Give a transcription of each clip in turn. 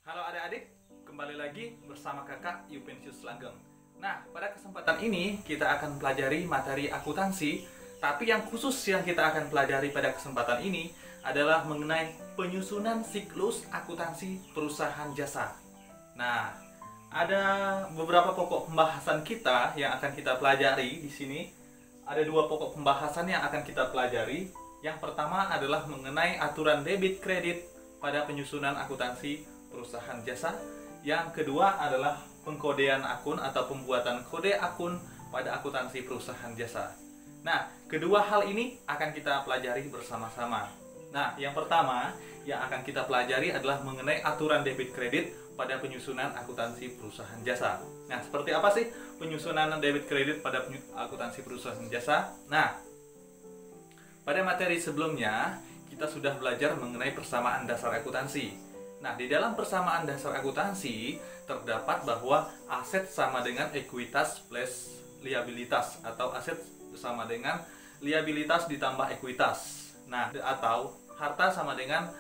Halo adik-adik, kembali lagi bersama kakak Yupensius Langgeng. Nah, pada kesempatan ini kita akan pelajari materi akuntansi. Tapi yang khusus yang kita akan pelajari pada kesempatan ini adalah mengenai penyusunan siklus akuntansi perusahaan jasa. Nah, ada beberapa pokok pembahasan kita yang akan kita pelajari di sini. Ada dua pokok pembahasan yang akan kita pelajari. Yang pertama adalah mengenai aturan debit kredit pada penyusunan akuntansi perusahaan jasa. Yang kedua adalah pengkodean akun atau pembuatan kode akun pada akuntansi perusahaan jasa. Nah, kedua hal ini akan kita pelajari bersama-sama. Nah, yang pertama yang akan kita pelajari adalah mengenai aturan debit kredit pada penyusunan akuntansi perusahaan jasa. Nah, seperti apa sih penyusunan debit kredit pada akuntansi perusahaan jasa? Nah, pada materi sebelumnya kita sudah belajar mengenai persamaan dasar akuntansi. Nah, di dalam persamaan dasar akuntansi terdapat bahwa aset sama dengan ekuitas plus liabilitas, atau aset sama dengan liabilitas ditambah ekuitas. Nah, atau harta sama dengan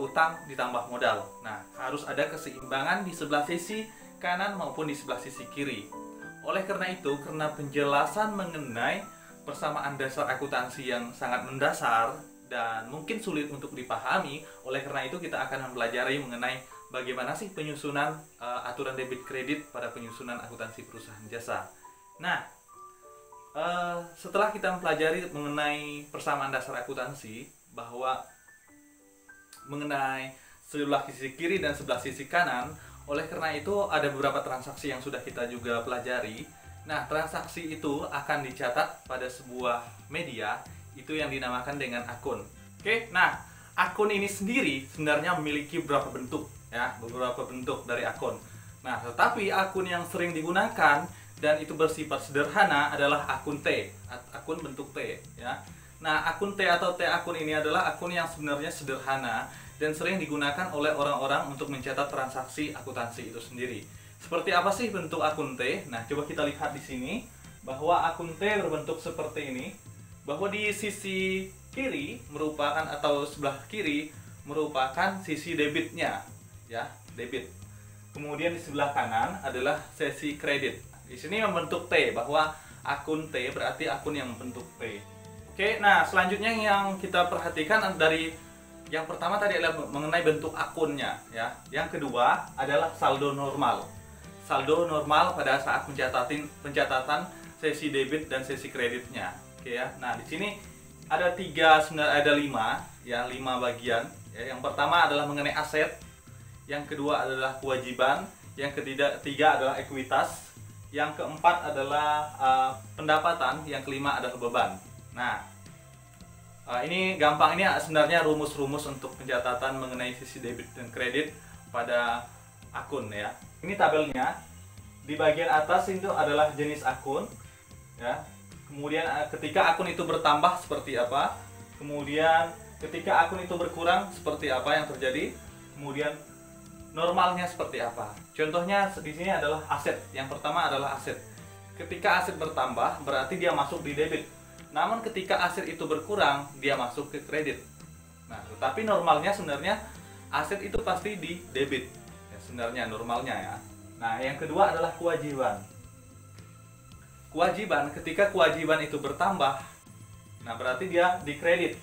utang ditambah modal. Nah, harus ada keseimbangan di sebelah sisi kanan maupun di sebelah sisi kiri. Oleh karena itu, karena penjelasan mengenai persamaan dasar akuntansi yang sangat mendasar dan mungkin sulit untuk dipahami, oleh karena itu kita akan mempelajari mengenai bagaimana sih penyusunan aturan debit kredit pada penyusunan akuntansi perusahaan jasa. Nah, setelah kita mempelajari mengenai persamaan dasar akuntansi, bahwa mengenai sebelah sisi kiri dan sebelah sisi kanan, oleh karena itu ada beberapa transaksi yang sudah kita juga pelajari. Nah, transaksi itu akan dicatat pada sebuah media, itu yang dinamakan dengan akun. Oke, nah akun ini sendiri sebenarnya memiliki beberapa bentuk, ya, beberapa bentuk dari akun. Nah, tetapi akun yang sering digunakan dan itu bersifat sederhana adalah akun T, akun bentuk T, ya. Nah, akun T atau T akun ini adalah akun yang sebenarnya sederhana dan sering digunakan oleh orang-orang untuk mencatat transaksi akuntansi itu sendiri. Seperti apa sih bentuk akun T? Nah, coba kita lihat di sini bahwa akun T berbentuk seperti ini. Bahwa di sisi kiri merupakan, atau sebelah kiri merupakan sisi debitnya, ya, debit. Kemudian di sebelah kanan adalah sisi kredit. Di sini membentuk T, bahwa akun T berarti akun yang membentuk T. Oke, nah selanjutnya yang kita perhatikan dari yang pertama tadi adalah mengenai bentuk akunnya, ya. Yang kedua adalah saldo normal. Saldo normal pada saat pencatatan sesi debit dan sesi kreditnya. Oke, ya. Nah, di sini ada lima bagian. Ya. Yang pertama adalah mengenai aset, yang kedua adalah kewajiban, yang ketiga adalah ekuitas, yang keempat adalah pendapatan, yang kelima adalah beban. Nah, ini gampang, ini sebenarnya rumus-rumus untuk pencatatan mengenai sisi debit dan kredit pada akun, ya. Ini tabelnya. Di bagian atas itu adalah jenis akun, ya. Kemudian ketika akun itu bertambah seperti apa, kemudian ketika akun itu berkurang seperti apa yang terjadi, kemudian normalnya seperti apa. Contohnya di sini adalah aset. Yang pertama adalah aset. Ketika aset bertambah berarti dia masuk di debit. Namun ketika aset itu berkurang dia masuk ke kredit. Nah, tetapi normalnya sebenarnya aset itu pasti di debit. Ya, sebenarnya normalnya, ya. Nah, yang kedua adalah kewajiban. Kewajiban, ketika kewajiban itu bertambah, nah berarti dia di kredit,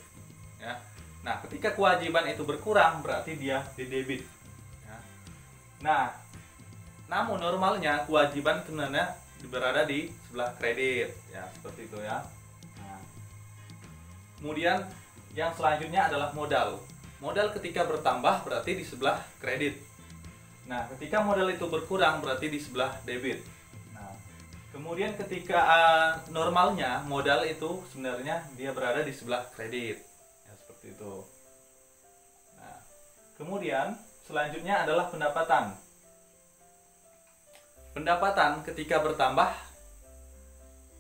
ya. Nah, ketika kewajiban itu berkurang berarti dia di debit, ya. Nah, namun normalnya kewajiban sebenarnya berada di sebelah kredit, ya, seperti itu, ya. Nah, kemudian yang selanjutnya adalah modal. Modal ketika bertambah berarti di sebelah kredit. Nah, ketika modal itu berkurang berarti di sebelah debit. Kemudian ketika normalnya modal itu sebenarnya dia berada di sebelah kredit, ya, seperti itu. Nah, kemudian selanjutnya adalah pendapatan. Pendapatan ketika bertambah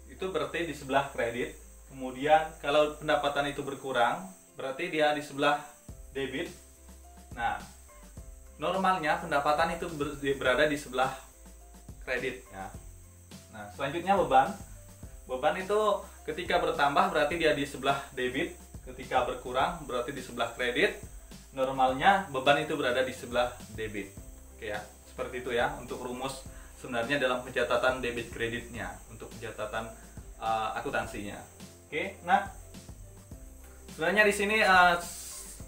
itu berarti di sebelah kredit. Kemudian kalau pendapatan itu berkurang berarti dia di sebelah debit. Nah, normalnya pendapatan itu berada di sebelah kredit, ya. Nah, selanjutnya beban. Beban itu ketika bertambah berarti dia di sebelah debit, ketika berkurang berarti di sebelah kredit. Normalnya beban itu berada di sebelah debit. Oke ya, seperti itu ya untuk rumus sebenarnya dalam pencatatan debit kreditnya untuk pencatatan akuntansinya. Oke, nah sebenarnya di sini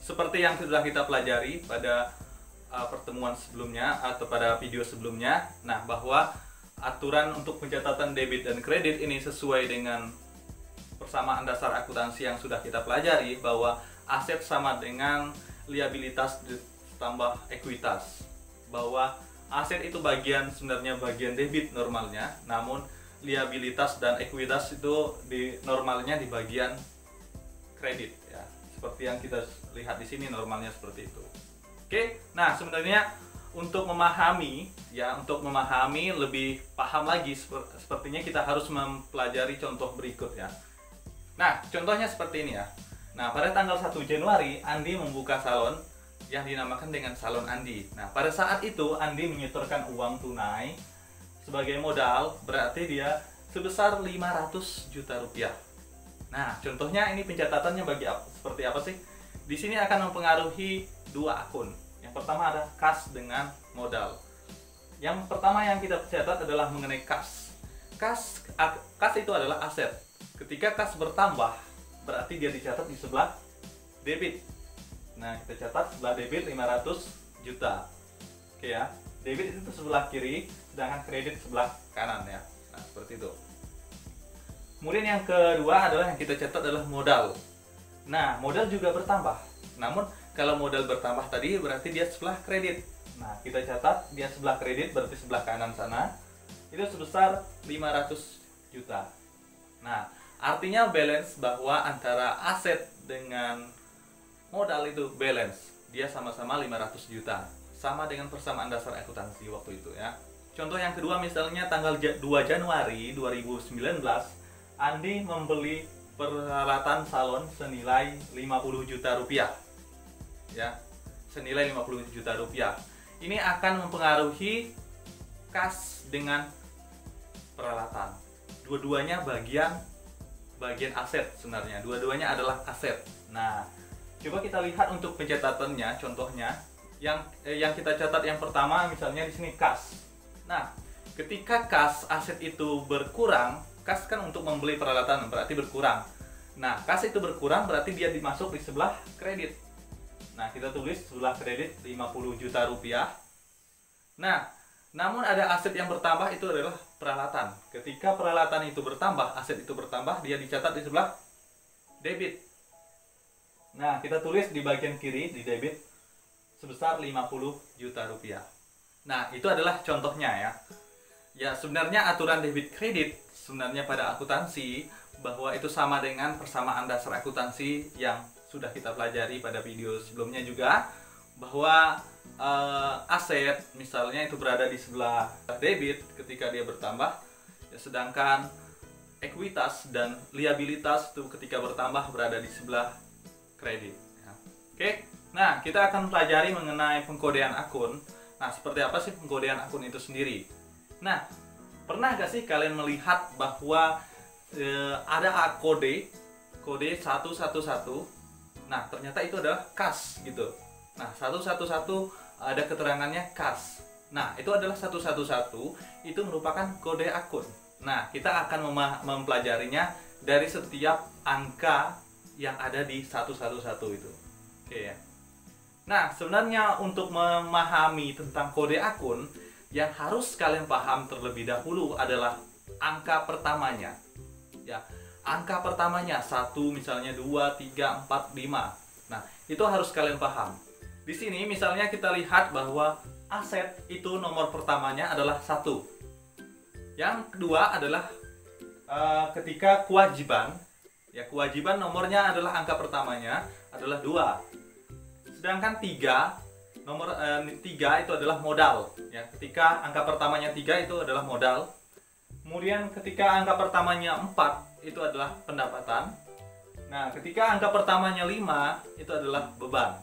seperti yang sudah kita pelajari pada pertemuan sebelumnya atau pada video sebelumnya, nah bahwa aturan untuk pencatatan debit dan kredit ini sesuai dengan persamaan dasar akuntansi yang sudah kita pelajari, bahwa aset sama dengan liabilitas ditambah ekuitas, bahwa aset itu sebenarnya bagian debit normalnya, namun liabilitas dan ekuitas itu normalnya di bagian kredit ya. Seperti yang kita lihat di sini normalnya seperti itu. Oke, nah sebenarnya untuk memahami lebih paham lagi sepertinya kita harus mempelajari contoh berikut ya. Nah, contohnya seperti ini ya. Nah, pada tanggal 1 Januari Andi membuka salon yang dinamakan dengan Salon Andi. Nah, pada saat itu Andi menyetorkan uang tunai sebagai modal, berarti dia sebesar 500 juta rupiah. Nah, contohnya ini pencatatannya seperti apa sih? Di sini akan mempengaruhi dua akun. Yang pertama ada kas dengan modal. Yang pertama yang kita catat adalah mengenai kas. Kas itu adalah aset. Ketika kas bertambah, berarti dia dicatat di sebelah debit. Nah, kita catat sebelah debit 500 juta. Oke ya. Debit itu sebelah kiri, sedangkan kredit sebelah kanan ya. Nah, seperti itu. Kemudian yang kedua adalah yang kita catat adalah modal. Nah, modal juga bertambah. Namun kalau modal bertambah tadi berarti dia sebelah kredit. Nah, kita catat dia sebelah kredit, berarti sebelah kanan sana itu sebesar 500 juta. Nah, artinya balance bahwa antara aset dengan modal itu balance, dia sama-sama 500 juta, sama dengan persamaan dasar akuntansi waktu itu ya. Contoh yang kedua, misalnya tanggal 2 Januari 2019 Andi membeli peralatan salon senilai 50 juta rupiah ya, senilai 50 juta rupiah. Ini akan mempengaruhi kas dengan peralatan. Dua-duanya bagian aset sebenarnya, dua-duanya adalah aset. Nah, coba kita lihat untuk pencatatannya, contohnya yang kita catat yang pertama misalnya di sini kas. Nah, ketika kas aset itu berkurang, kas kan untuk membeli peralatan berarti berkurang. Nah, kas itu berkurang berarti dia dimasuk di sebelah kredit. Nah, kita tulis sebelah kredit 50 juta rupiah. Nah, namun ada aset yang bertambah, itu adalah peralatan. Ketika peralatan itu bertambah, aset itu bertambah, dia dicatat di sebelah debit. Nah, kita tulis di bagian kiri di debit sebesar 50 juta rupiah. Nah, itu adalah contohnya ya. Ya, sebenarnya aturan debit kredit sebenarnya pada akuntansi bahwa itu sama dengan persamaan dasar akuntansi yang sudah kita pelajari pada video sebelumnya juga, bahwa aset misalnya itu berada di sebelah debit ketika dia bertambah ya, sedangkan ekuitas dan liabilitas itu ketika bertambah berada di sebelah kredit ya. Oke, nah kita akan pelajari mengenai pengkodean akun. Nah, seperti apa sih pengkodean akun itu sendiri? Nah, pernah gak sih kalian melihat bahwa ada kode 111? Nah, ternyata itu adalah kas gitu. Nah, 111 ada keterangannya kas. Nah, itu adalah 111, itu merupakan kode akun. Nah, kita akan mempelajarinya dari setiap angka yang ada di 111 itu. Oke ya. Nah, sebenarnya untuk memahami tentang kode akun, yang harus kalian paham terlebih dahulu adalah angka pertamanya. Ya, angka pertamanya 1, misalnya 2, 3, 4, 5. Nah, itu harus kalian paham. Di sini misalnya kita lihat bahwa aset itu nomor pertamanya adalah 1. Yang kedua adalah ketika kewajiban, ya kewajiban nomornya adalah angka pertamanya adalah 2. Sedangkan 3, nomor 3 itu adalah modal. Ya, ketika angka pertamanya 3 itu adalah modal. Kemudian ketika angka pertamanya 4 itu adalah pendapatan. Nah, ketika angka pertamanya 5 itu adalah beban.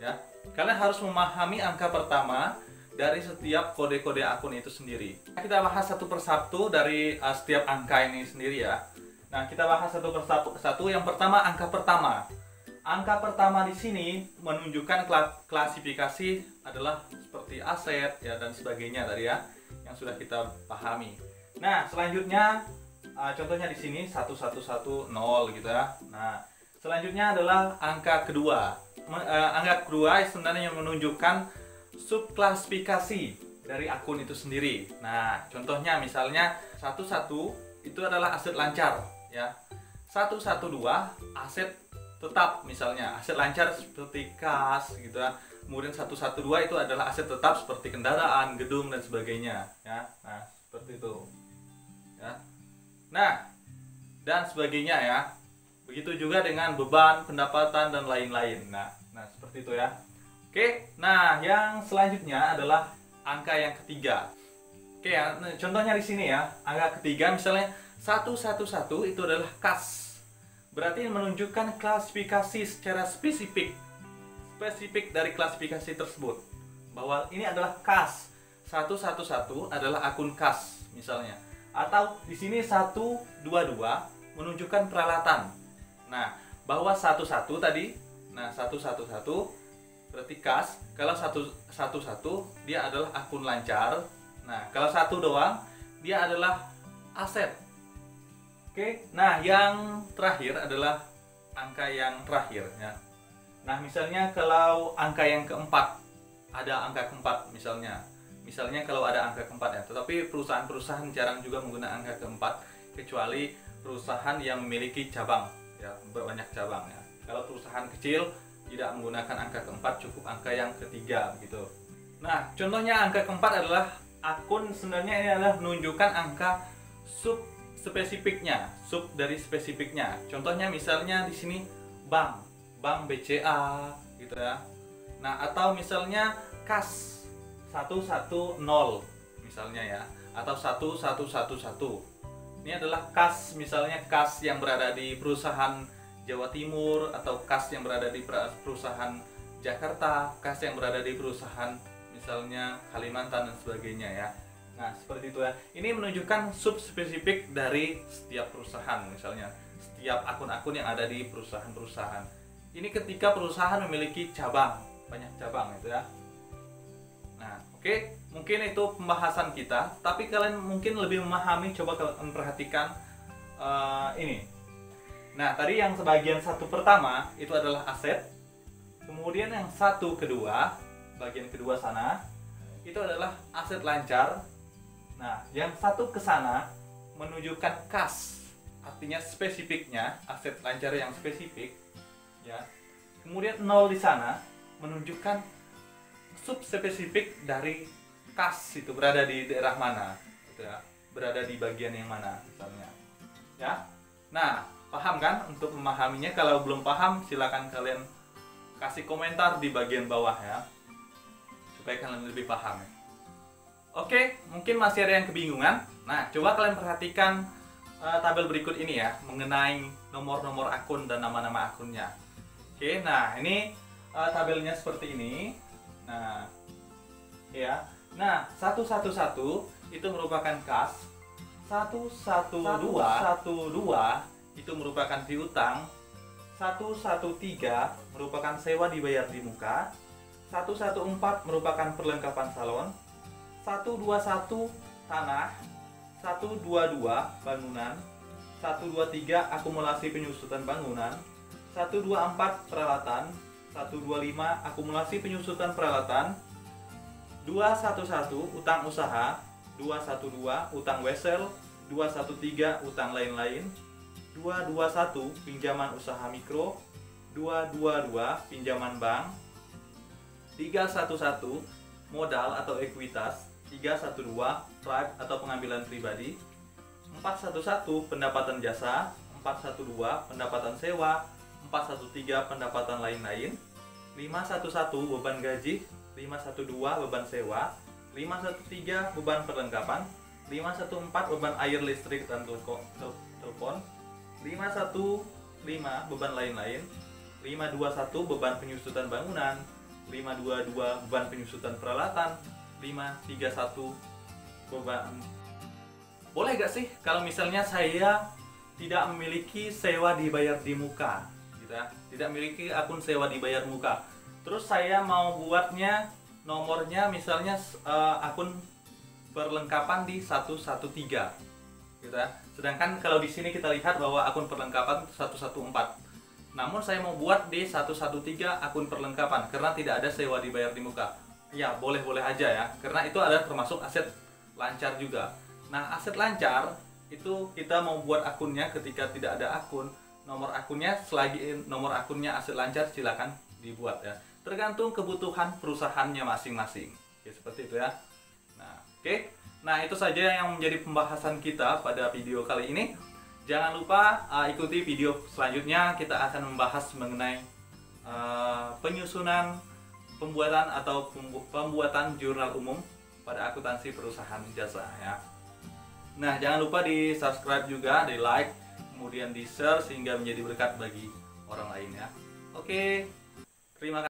Ya, kalian harus memahami angka pertama dari setiap kode-kode akun itu sendiri. Kita bahas satu persatu dari setiap angka ini sendiri ya. Nah, kita bahas satu persatu. Yang pertama, angka pertama. Angka pertama di sini menunjukkan klasifikasi adalah seperti seperti aset ya dan sebagainya tadi ya yang sudah kita pahami. Nah, selanjutnya contohnya di sini 1110 gitu ya. Nah, selanjutnya adalah angka kedua. Angka kedua sebenarnya yang menunjukkan subklasifikasi dari akun itu sendiri. Nah, contohnya misalnya 11 itu adalah aset lancar ya. 112 aset tetap, misalnya aset lancar seperti kas gitu ya. Kemudian 112 itu adalah aset tetap seperti kendaraan, gedung dan sebagainya ya. Nah, seperti itu. Ya. Nah, dan sebagainya ya. Begitu juga dengan beban, pendapatan dan lain-lain. Nah, seperti itu ya. Oke, nah yang selanjutnya adalah angka yang ketiga. Oke ya, nah, contohnya di sini ya, angka ketiga misalnya 111 itu adalah kas. Berarti menunjukkan klasifikasi secara spesifik dari klasifikasi tersebut. Bahwa ini adalah kas. 111 adalah akun kas misalnya. Atau di sini 122 menunjukkan peralatan. Nah, bahwa 11 tadi, nah 111 berarti kas. Kalau 111 dia adalah akun lancar. Nah, kalau satu doang dia adalah aset. Oke. Nah, yang terakhir adalah angka yang terakhir ya. Nah, misalnya kalau angka yang keempat, ada angka keempat misalnya. Misalnya kalau ada angka keempat ya, tetapi perusahaan-perusahaan jarang juga menggunakan angka keempat kecuali perusahaan yang memiliki cabang ya, banyak cabang ya. Kalau perusahaan kecil tidak menggunakan angka keempat, cukup angka yang ketiga begitu. Nah, contohnya angka keempat adalah akun, sebenarnya ini adalah menunjukkan angka sub spesifiknya, sub dari spesifiknya. Contohnya misalnya di sini bank BCA gitu ya. Nah, atau misalnya kas 110 misalnya ya, atau 1111. Ini adalah kas, misalnya kas yang berada di perusahaan Jawa Timur, atau kas yang berada di perusahaan Jakarta, kas yang berada di perusahaan misalnya Kalimantan dan sebagainya ya. Nah, seperti itu ya. Ini menunjukkan subspesifik dari setiap perusahaan, misalnya setiap akun-akun yang ada di perusahaan-perusahaan. Ini ketika perusahaan memiliki cabang, banyak cabang itu ya. Nah, oke, mungkin itu pembahasan kita, tapi kalian mungkin lebih memahami, coba kalian perhatikan ini. Nah, tadi yang sebagian satu pertama itu adalah aset. Kemudian yang satu kedua, bagian kedua sana, itu adalah aset lancar. Nah, yang satu ke sana menunjukkan kas, artinya spesifiknya, aset lancar yang spesifik ya. Kemudian 0 di sana menunjukkan subspesifik dari kas, itu berada di daerah mana gitu ya, berada di bagian yang mana misalnya ya. Nah, paham kan untuk memahaminya? Kalau belum paham silakan kalian kasih komentar di bagian bawah ya, supaya kalian lebih paham ya. Oke, mungkin masih ada yang kebingungan. Nah, coba kalian perhatikan tabel berikut ini ya, mengenai nomor-nomor akun dan nama-nama akunnya. Oke, nah ini tabelnya seperti ini. Nah, ya. Nah, 111 itu merupakan kas. 112 itu merupakan piutang. 113 merupakan sewa dibayar di muka. 114 merupakan perlengkapan salon. 121 tanah. 122 bangunan. 123 akumulasi penyusutan bangunan. 124 peralatan. 125 akumulasi penyusutan peralatan. 211 utang usaha. 212 utang wesel. 213 utang lain-lain. 221 pinjaman usaha mikro. 222 pinjaman bank. 311 modal atau ekuitas. 312 tribe atau pengambilan pribadi. 411 pendapatan jasa. 412 pendapatan sewa. 413 pendapatan lain-lain. 511 beban gaji. 512 beban sewa. 513 beban perlengkapan. 514 beban air, listrik dan telepon. 515 beban lain-lain. 521 beban penyusutan bangunan. 522 beban penyusutan peralatan. 531 beban. Boleh gak sih kalau misalnya saya tidak memiliki sewa dibayar di muka, gitu ya? Tidak memiliki akun sewa dibayar muka, terus saya mau buatnya nomornya misalnya akun perlengkapan di 113 gitu ya. Sedangkan kalau di sini kita lihat bahwa akun perlengkapan 114. Namun saya mau buat di 113 akun perlengkapan karena tidak ada sewa dibayar di muka. Ya, boleh-boleh aja ya. Karena itu ada termasuk aset lancar juga. Nah, aset lancar itu kita mau buat akunnya ketika tidak ada akun. Nomor akunnya selagi nomor akunnya aset lancar silakan dibuat ya. Tergantung kebutuhan perusahaannya masing-masing. Oke, seperti itu ya. Nah, oke. Nah, itu saja yang menjadi pembahasan kita pada video kali ini. Jangan lupa ikuti video selanjutnya, kita akan membahas mengenai penyusunan, pembuatan atau pembuatan jurnal umum pada akuntansi perusahaan jasa ya. Nah, jangan lupa di subscribe juga, di like, kemudian di share sehingga menjadi berkat bagi orang lain ya. Oke, terima kasih.